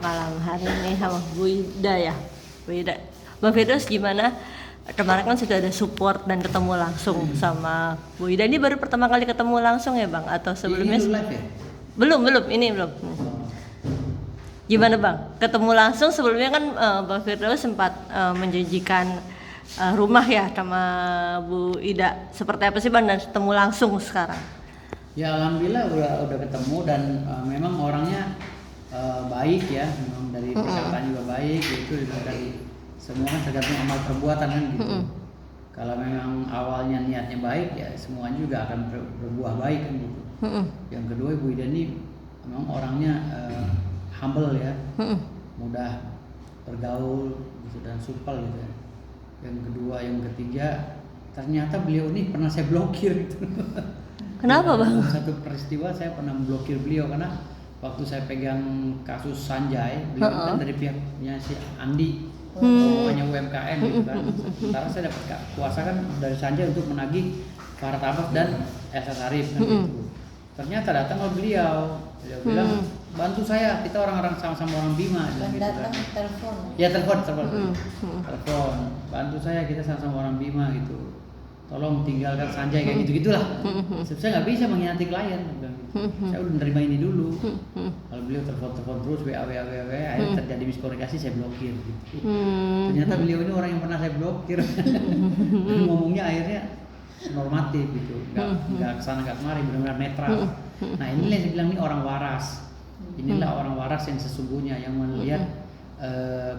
malam hari ini sama Bu Ida ya. Bu Ida, Bang Firdaus gimana? Kemarin kan sudah ada support dan ketemu langsung sama Bu Ida. Ini baru pertama kali ketemu langsung ya Bang? Atau sebelumnya? Ini live ya? Belum, ini belum. Gimana Bang? Ketemu langsung sebelumnya kan Bang Firdaus sempat menjanjikan rumah ya sama Bu Ida. Seperti apa sih Bang dan ketemu langsung sekarang? Ya alhamdulillah udah ketemu dan memang orangnya baik ya, memang dari perkataan juga baik, itu dari semua kan tergantung amal perbuatan kan gitu. Kalau memang awalnya niatnya baik ya semuanya juga akan berbuah baik kan gitu. Yang kedua Ibu Ida ini memang orangnya humble ya, mudah bergaul gitu dan supel gitu ya. Yang kedua, yang ketiga ternyata beliau ini pernah saya blokir gitu. Kenapa Bang? Satu peristiwa saya pernah memblokir beliau karena waktu saya pegang kasus Sanjay, beliau kan dari pihaknya si Andi, pokoknya UMKM gitu kan. Sementara saya dapat kuasa kan dari Sanjay untuk menagih Farhad Abbas dan Elsa Sharif kan gitu. Ternyata datang beliau bilang bantu saya, kita orang-orang sama-sama orang Bima gitu kan. Telepon. Ya telepon. Telepon, bantu saya, kita sama-sama orang Bima gitu. Tolong tinggalkan Sanjay kayak gitu-gitulah. Saya nggak bisa mengkhianati klien, saya udah menerima ini dulu. Kalau beliau telepon terus, WA, akhirnya terjadi miskomunikasi, saya blokir. Gitu. Ternyata beliau ini orang yang pernah saya blokir. Dan ngomongnya akhirnya normatif gitu, nggak kesana nggak kemari, benar-benar netral. Nah inilah yang saya bilang ini orang waras. Inilah orang waras yang sesungguhnya yang melihat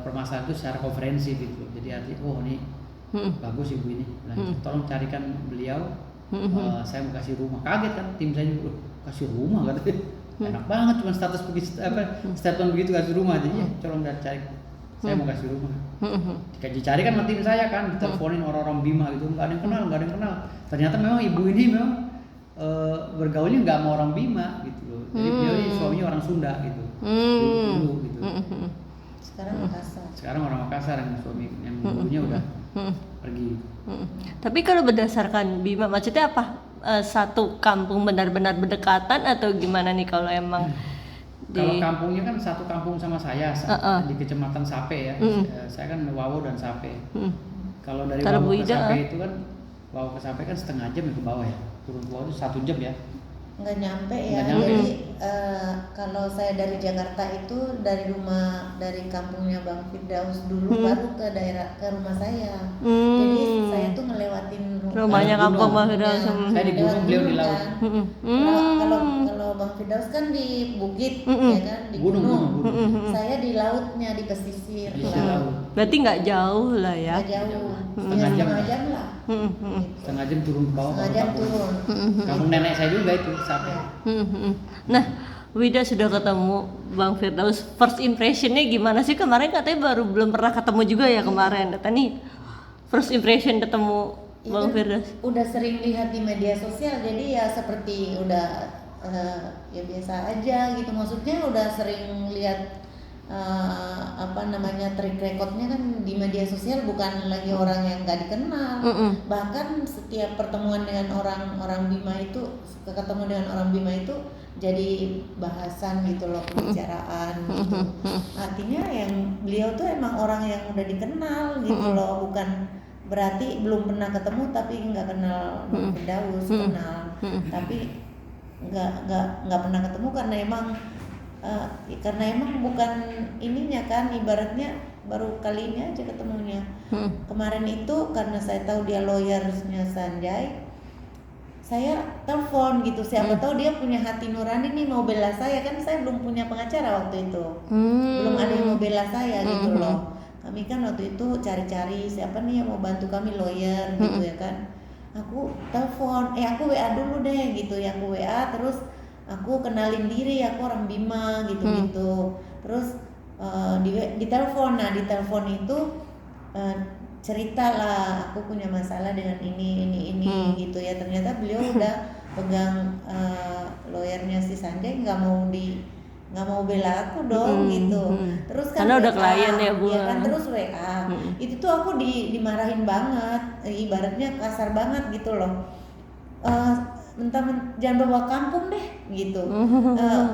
permasalahan itu secara komprehensif gitu. Jadi artinya oh ini bagus ibu ini, tolong carikan beliau, saya mau kasih rumah. Kaget kan tim saya juga, kasih rumah katanya, enak banget cuma statement begitu kasih rumah. Jadi ya tolong cari, saya mau kasih rumah. Dicari kan sama tim saya kan, diteleponin orang-orang Bima gitu, nggak ada yang kenal. Ternyata memang ibu ini memang bergaulnya nggak sama orang Bima gitu loh. Jadi beliau ini suaminya orang Sunda gitu, dulu gitu. Sekarang orang Makassar yang suami yang ibunya udah pergi. Tapi kalau berdasarkan Bima maksudnya apa? Satu kampung benar-benar berdekatan atau gimana nih kalau emang Kalau kampungnya kan satu kampung sama saya di Kecamatan Sape ya. Saya kan Wawo dan Sape. Kalau dari Wawo ke Sape itu kan Wawo ke Sape kan setengah jam ya ke bawah ya. Turun ke bawah itu 1 jam ya. Nggak nyampe ya. Jadi kalau saya dari Jakarta itu dari kampungnya Bang Firdaus dulu baru ke rumah saya. Jadi saya tuh ngelewatin rumahnya kampung Bang Firdaus. Saya di gunung, beliau di laut. Kalau Bang Firdaus kan di bukit ya kan, di gunung. Saya di lautnya, di pesisir laut. Berarti nggak jauh lah ya. Nggak jauh. Setengah jam lah. Setengah jam turun ke bawah. Setengah jam turun. Kampung nenek saya juga itu Sape. Nah, Wida sudah ketemu Bang Firdaus, first impressionnya gimana sih? Kemarin katanya belum pernah ketemu juga ya kemarin. Kata nih first impression ketemu Bang Firdaus. Udah sering lihat di media sosial, jadi ya seperti udah ya biasa aja gitu. Maksudnya udah sering lihat track recordnya kan di media sosial, bukan lagi orang yang nggak dikenal. Bahkan setiap pertemuan dengan orang Bima itu, ketemu dengan orang Bima itu jadi bahasan gitu loh, pembicaraan gitu. Artinya yang beliau tuh emang orang yang udah dikenal gitu loh, bukan berarti belum pernah ketemu tapi nggak kenal Bang Firdaus, kenal tapi nggak pernah ketemu karena emang bukan ininya kan, ibaratnya baru kali ini aja ketemunya. Kemarin itu karena saya tahu dia lawyersnya Sanjay, saya telepon gitu, siapa tahu dia punya hati nurani nih mau bela saya, kan saya belum punya pengacara waktu itu, belum ada yang mau bela saya gitu loh. Kami kan waktu itu cari-cari siapa nih yang mau bantu kami lawyer gitu ya kan. Aku telepon, aku WA dulu deh gitu ya, aku WA terus aku kenalin diri, aku orang Bima gitu-gitu. Terus di telepon, di telepon itu cerita lah aku punya masalah dengan ini gitu ya. Ternyata beliau udah pegang lawyernya si Sanjay, nggak mau bela aku dong gitu. Terus kan karena udah klien ya Bu. Ya kan, terus WA. Itu tuh aku dimarahin banget, ibaratnya kasar banget gitu loh. jangan bawa kampung deh gitu.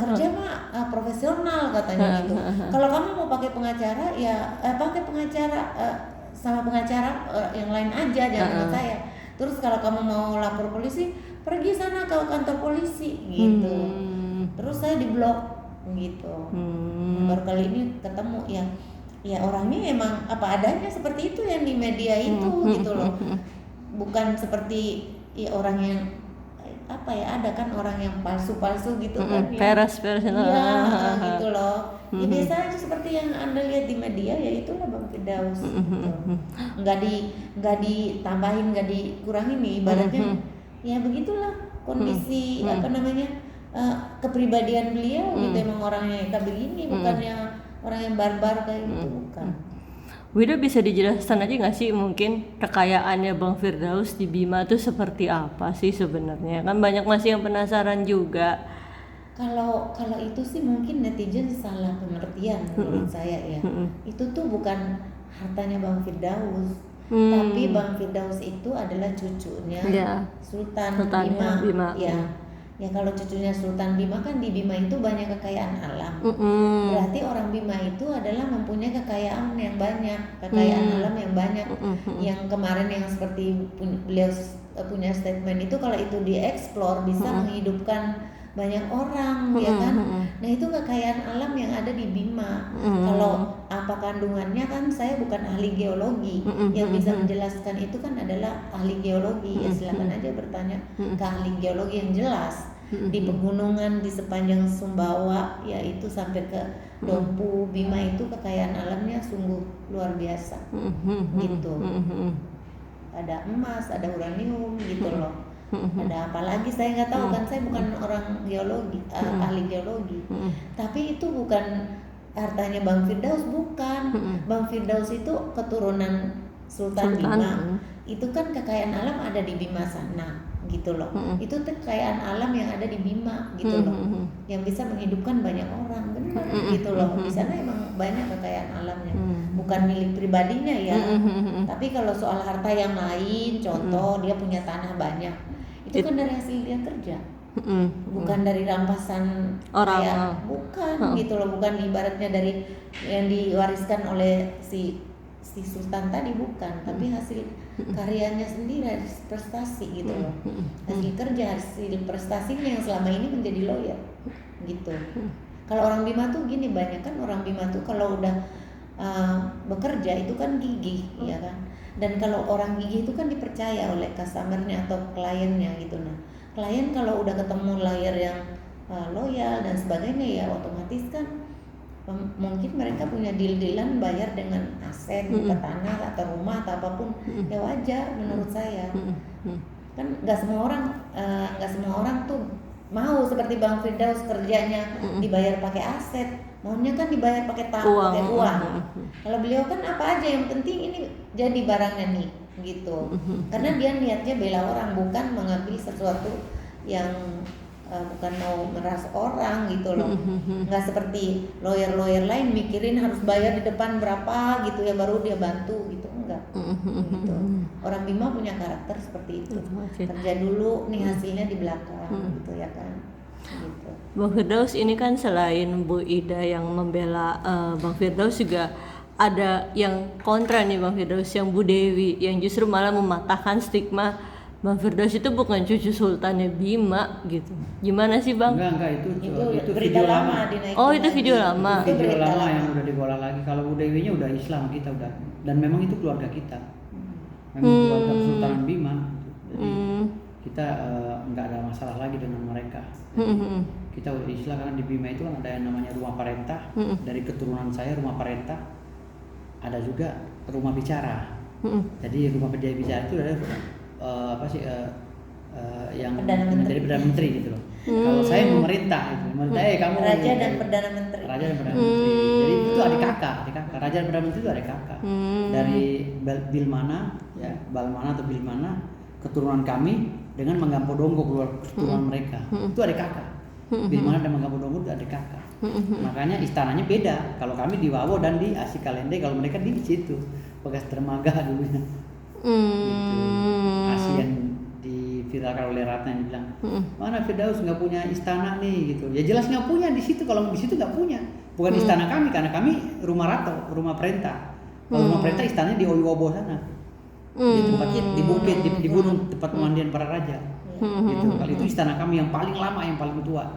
Kerja mah profesional katanya gitu. Kalau kamu mau pakai pengacara ya pakai pengacara sama pengacara yang lain aja, jangan dengan saya. Terus kalau kamu mau lapor polisi, pergi sana ke kantor polisi gitu. Terus saya diblok gitu. Baru kali ini ketemu ya orangnya emang apa adanya seperti itu yang di media itu gitu loh. Bukan seperti ya orang yang apa ya, ada kan orang yang palsu-palsu gitu kan ya. Peres Iya, gitu loh. Ya biasa aja seperti yang Anda lihat di media, ya itulah Bang Firdaus gitu. Nggak ditambahin, nggak dikurangin nih ibaratnya. Ya begitulah kondisi apa namanya kepribadian beliau gitu, emang orangnya kayak begini, bukannya orang yang barbar kayak gitu, bukan. Wida bisa dijelaskan aja nggak sih mungkin kekayaannya Bang Firdaus di Bima itu seperti apa sih sebenarnya? Kan banyak masih yang penasaran juga. Kalau itu sih mungkin netizen salah pengertian menurut saya ya. Itu tuh bukan hartanya Bang Firdaus, tapi Bang Firdaus itu adalah cucunya Sultan Bima. Ya kalau cucunya Sultan Bima kan di Bima itu banyak kekayaan alam. Berarti orang Bima itu adalah mempunyai kekayaan yang banyak, kekayaan alam yang banyak. Yang kemarin yang seperti beliau punya statement itu, kalau itu dieksplor bisa menghidupkan banyak orang, ya kan? Nah itu kekayaan alam yang ada di Bima. Kalau apa kandungannya kan saya bukan ahli geologi, yang bisa menjelaskan itu kan adalah ahli geologi. Ya silakan aja bertanya ke ahli geologi yang jelas. Di pegunungan di sepanjang Sumbawa, yaitu sampai ke Dompu, Bima itu kekayaan alamnya sungguh luar biasa, gitu. Ada emas, ada uranium, gitu loh. Ada apa lagi saya nggak tahu kan, saya bukan orang geologi, ahli geologi. Tapi itu bukan hartanya Bang Firdaus, bukan. Bang Firdaus itu keturunan Sultan Bima. Itu kan kekayaan alam ada di Bima sana, gitu loh. Itu kekayaan alam yang ada di Bima, gitu loh. Yang bisa menghidupkan banyak orang, benar, gitu loh. Di sana emang banyak kekayaan alamnya, bukan milik pribadinya ya. Tapi kalau soal harta yang lain, contoh dia punya tanah banyak, itu kan dari hasil dia kerja, bukan dari rampasan orang, bukan, gitu loh. Bukan ibaratnya dari yang diwariskan oleh si Sultan tadi, bukan, tapi hasil karyanya sendiri, hasil prestasi, gitu loh. Hasil kerja, hasil prestasinya yang selama ini menjadi lawyer, gitu. Kalau orang Bima tuh gini, banyak kan orang Bima tuh kalau udah bekerja itu kan gigih, ya kan. Dan kalau orang gigih itu kan dipercaya oleh customernya atau kliennya, gitu. Nah, klien kalau udah ketemu lawyer yang loyal dan sebagainya, ya otomatis kan mungkin mereka punya deal-dealan bayar dengan aset, ke tanah atau rumah atau apapun, ya wajar menurut saya. Kan nggak semua orang tuh mau seperti Bang Firdaus kerjanya dibayar pakai aset, maunya kan dibayar pakai uang. Kalau beliau kan apa aja yang penting ini jadi barangnya nih, gitu. Karena dia niatnya bela orang, bukan mengambil sesuatu yang bukan mau meras orang, gitu loh. Nggak seperti lawyer lain mikirin harus bayar di depan berapa gitu ya baru dia bantu, gitu. Enggak, gitu. Orang Bima punya karakter seperti itu. Kerja dulu nih, hasilnya di belakang, gitu ya kan, gitu. Bang Firdaus ini kan selain Bu Ida yang membela Bang Firdaus, juga ada yang kontra nih Bang Firdaus, yang Bu Dewi yang justru malah mematahkan stigma Bang Firdaus itu bukan cucu Sultannya Bima, gitu. Gimana sih Bang? Enggak, itu berita video lama. dinaikin Oh, itu lagi. video lama. Itu Video berita lama yang udah digolah lagi. Kalau Bu Dewinya udah Islam, kita udah, dan memang itu keluarga kita. Memang keluarga Sultan Bima. Jadi kita nggak ada masalah lagi dengan mereka. Kita udah Islam, karena di Bima itu kan ada yang namanya rumah parentah. Dari keturunan saya rumah parentah. Ada juga rumah bicara. Jadi rumah bicara itu adalah yang menjadi perdana menteri, gitu loh. Kalau saya memerintah, kamu Raja dan perdana menteri. Jadi itu adik kakak. Raja dan perdana menteri itu adik kakak. Dari Bilmana, ya Balmana atau Bilmana, keturunan kami dengan Manggampodonggo keluar keturunan mereka. Itu adik kakak. Bilmana dan Manggampodonggo itu adik kakak. Makanya istananya beda. Kalau kami di Wawo dan di Asikalende, kalau mereka di situ Bekas Dermaga dulunya. Gitu. ASEAN di diviralkan oleh Ratna yang bilang, mana Firdaus nggak punya istana nih gitu. Ya jelas nggak punya di situ, kalau di situ nggak punya. Bukan istana kami, karena kami rumah Rato, rumah perintah. Kalau rumah perintah istananya di Oyowobo sana, di tempat di bukit, di gunung tempat pemandian para raja. Gitu. Kalau itu istana kami yang paling lama, yang paling tua.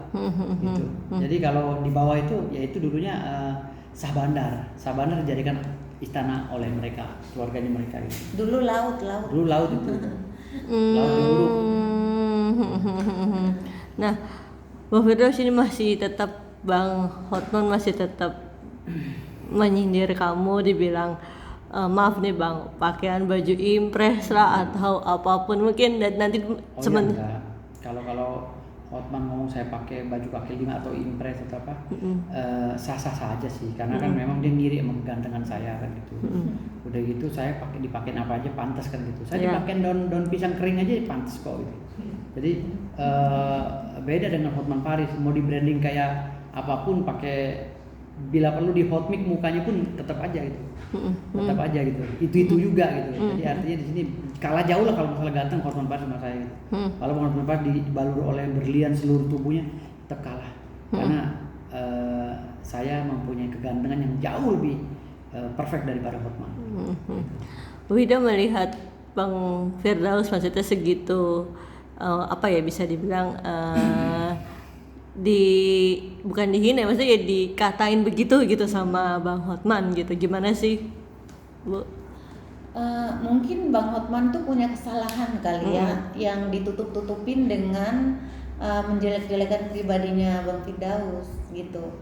Gitu. Jadi kalau di bawah itu, ya itu dulunya Sah Bandar. Sah Bandar dijadikan istana oleh mereka, keluarganya mereka itu. Dulu laut. Dulu laut itu. Laut yang buruk. Nah, Bang Firdaus ini masih tetap, Bang Hotman masih tetap menyindir kamu, dibilang maaf nih Bang, pakaian baju impres lah atau apapun mungkin, dan nanti Enggak. Kalau Hotman ngomong saya pakai baju kaki lima atau impres atau apa, sah-sah saja sih, karena kan memang dia ngiri sama kegantengan saya kan gitu. Udah gitu saya dipakein apa aja pantas kan gitu. Saya dipakein daun pisang kering aja pantas kok gitu. Jadi beda dengan Hotman Paris, mau di branding kayak apapun, pakai bila perlu di hot mic mukanya pun tetap aja gitu. Tetap aja gitu. Itu juga gitu. Jadi artinya di sini kalah jauh lah kalau masalah ganteng Hotman Paris sama saya gitu. Kalau Hotman Paris dibalur oleh berlian seluruh tubuhnya tetap kalah. Karena saya mempunyai kegantengan yang jauh lebih perfect daripada Hotman. Wida melihat Bang Firdaus maksudnya segitu apa ya, bisa dibilang bukan dihina, maksudnya ya dikatain begitu gitu sama Bang Hotman gitu, gimana sih Bu? Mungkin Bang Hotman tuh punya kesalahan kali ya, yang ditutup-tutupin dengan menjelek-jelekan pribadinya Bang Firdaus gitu.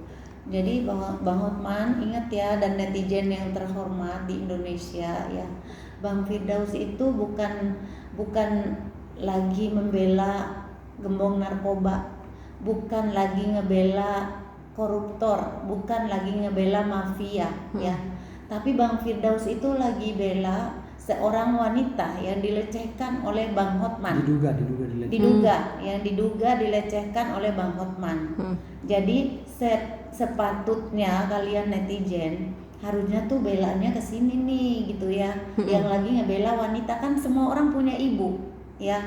Jadi Bang Hotman ingat ya, dan netizen yang terhormat di Indonesia ya, Bang Firdaus itu bukan lagi membela gembong narkoba, bukan lagi ngebela koruptor, bukan lagi ngebela mafia ya. Tapi Bang Firdaus itu lagi bela seorang wanita yang dilecehkan oleh Bang Hotman. Diduga dilecehkan oleh Bang Hotman. Jadi sepatutnya kalian netizen harusnya tuh belanya ke sini nih gitu ya. Yang lagi ngebela wanita, kan semua orang punya ibu ya.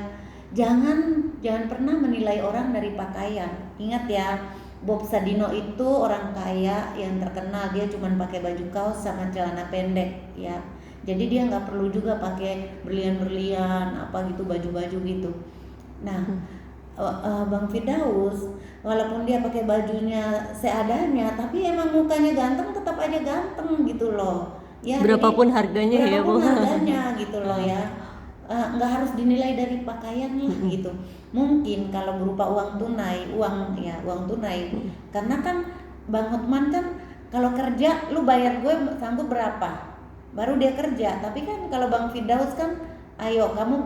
Jangan pernah menilai orang dari pakaian. Ingat ya, Bob Sadino itu orang kaya yang terkenal, dia cuma pakai baju kaos sama celana pendek ya. Jadi dia nggak perlu juga pakai berlian-berlian apa gitu, baju-baju gitu. Nah, Bang Firdaus walaupun dia pakai bajunya seadanya, tapi emang mukanya ganteng, tetap aja ganteng gitu loh. Ya, berapapun harganya ya Bu. Berapapun harganya gitu loh ya. Nggak harus dinilai dari pakaian lah gitu. Mungkin kalau berupa uang tunai, karena kan Bang Hotman kan kalau kerja lu bayar gue sanggup berapa baru dia kerja. Tapi kan kalau Bang Firdaus kan, ayo kamu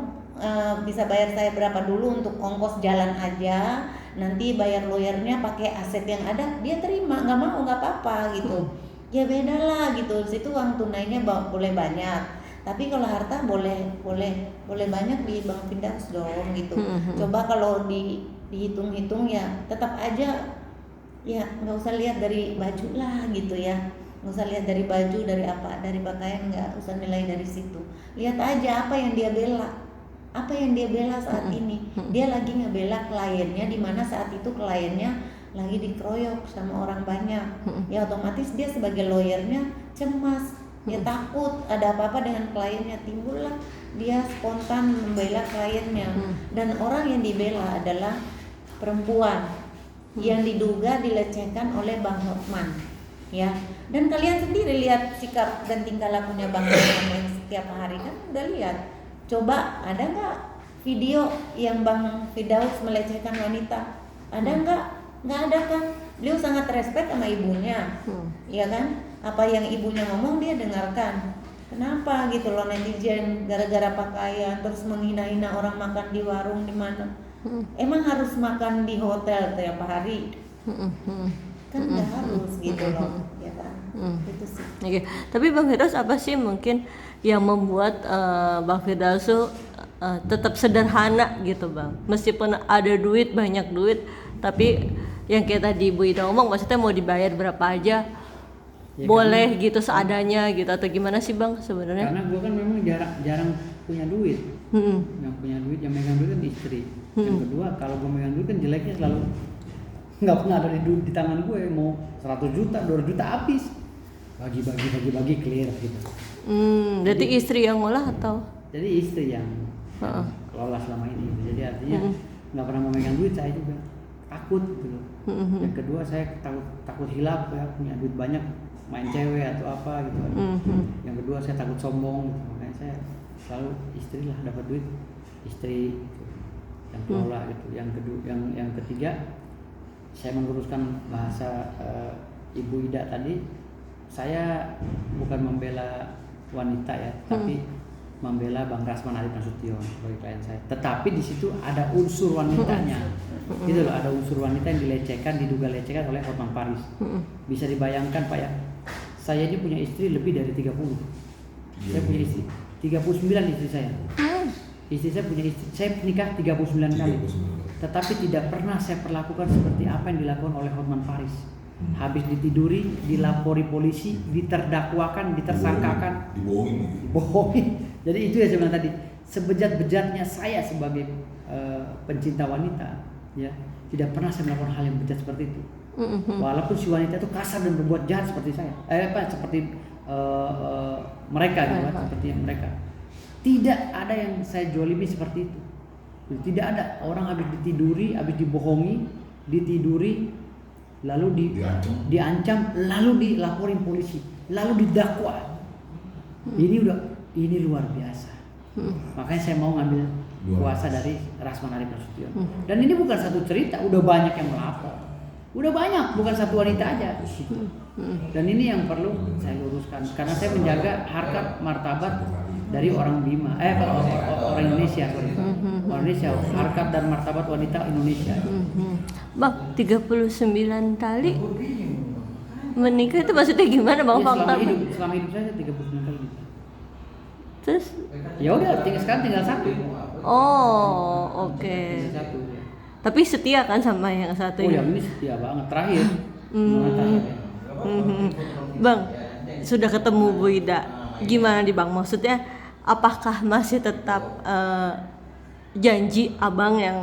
bisa bayar saya berapa dulu untuk ongkos jalan aja, nanti bayar lawyernya pakai aset yang ada, dia terima, nggak mau nggak apa-apa gitu. Ya beda lah gitu. Situ uang tunainya boleh banyak, tapi kalau harta boleh banyak di Bang Firdaus dong gitu. Coba kalau dihitung-hitung ya tetap aja ya, nggak usah lihat dari baju lah gitu ya, nggak usah lihat dari baju, dari apa, dari pakaian, nggak usah nilai dari situ. Lihat aja apa yang dia bela saat ini. Dia lagi ngebela kliennya, di mana saat itu kliennya lagi dikeroyok sama orang banyak. Ya otomatis dia sebagai lawyernya cemas. Ya takut ada apa-apa dengan kliennya, timbullah dia spontan membela kliennya. Dan orang yang dibela adalah perempuan yang diduga dilecehkan oleh Bang Hotman ya. Dan kalian sendiri lihat sikap dan tingkah lakunya Bang Hotman yang setiap hari kan udah lihat. Coba ada nggak video yang Bang Firdaus melecehkan wanita? Ada nggak? Nggak ada kan. Beliau sangat respect sama ibunya, ya kan? Apa yang ibunya ngomong dia dengarkan. Kenapa gitu loh netizen gara-gara pakaian terus menghina-hina orang makan di warung di mana? Emang harus makan di hotel tiap hari? Kan nggak harus gitu loh, ya kan? Itu sih. Oke. Tapi Bang Firdaus apa sih mungkin yang membuat Bang Firdaus tetap sederhana gitu Bang? Meskipun ada duit, banyak duit, tapi yang kayak tadi Bu Ida ngomong, maksudnya mau dibayar berapa aja ya boleh kan, gitu seadanya gitu, atau gimana sih Bang sebenarnya? Karena gue kan memang jarang punya duit. Yang punya duit, yang megang duit kan istri. Yang kedua, kalau gue megang duit kan jeleknya selalu nggak pernah ada di tangan gue, mau 100 juta, 200 juta habis. Bagi clear gitu. Berarti istri yang ngolah atau? Jadi istri yang kelola selama ini. Jadi artinya nggak pernah memegang duit, saya juga takut gitu loh. Yang kedua, saya takut hilap ya, punya duit banyak, main cewek atau apa gitu. Yang kedua, saya takut sombong gitu. Makanya saya selalu istri lah, dapat duit istri gitu, yang kelola gitu. Yang ketiga, saya meluruskan bahasa Ibu Ida tadi, saya bukan membela wanita ya, tapi membela Bang Rasman Arif Nasution sebagai klien saya. Tetapi di situ ada unsur wanitanya, gitu loh, ada unsur wanita yang diduga lecehkan oleh Hotman Paris. Bisa dibayangkan Pak ya, saya ini punya istri lebih dari 30. Saya punya istri 39 istri saya. Istri saya punya istri, saya nikah 39 kali. Tetapi tidak pernah saya perlakukan seperti apa yang dilakukan oleh Hotman Paris. Habis ditiduri, dilapori polisi, diterdakwakan, ditersangkakan, dibohongi. Jadi itu ya saya bilang tadi, sebejat-bejatnya saya sebagai pencinta wanita, ya tidak pernah saya melakukan hal yang bejat seperti itu. Walaupun si wanita itu kasar dan berbuat jahat seperti saya, seperti mereka, gitu, seperti mereka. Tidak ada yang saya jolimi seperti itu. Tidak ada. Orang habis ditiduri, habis dibohongi, ditiduri, lalu diancam, lalu dilaporin polisi, lalu didakwa. Ini luar biasa. Makanya saya mau ngambil kuasa dari Rasman Arif Nasution. Dan ini bukan satu cerita, udah banyak yang melapor. Udah banyak, bukan satu wanita aja. Dan ini yang perlu saya luruskan, karena saya menjaga harkat martabat dari orang Bima, orang Indonesia, orang Indonesia, harkat dan martabat wanita Indonesia. Bang, 39 kali menikah itu maksudnya gimana Bang? Ya, selama hidup saya 39 kali. Terus? Ya udah, sekarang tinggal satu. Oh, oke. Satu. Ya. Tapi setia kan sama yang satu Oh ini? ya, ini setia banget, terakhir. Terakhir ya. Bang, sudah ketemu Bu Ida. Gimana nih Bang? Maksudnya apakah masih tetap janji Abang yang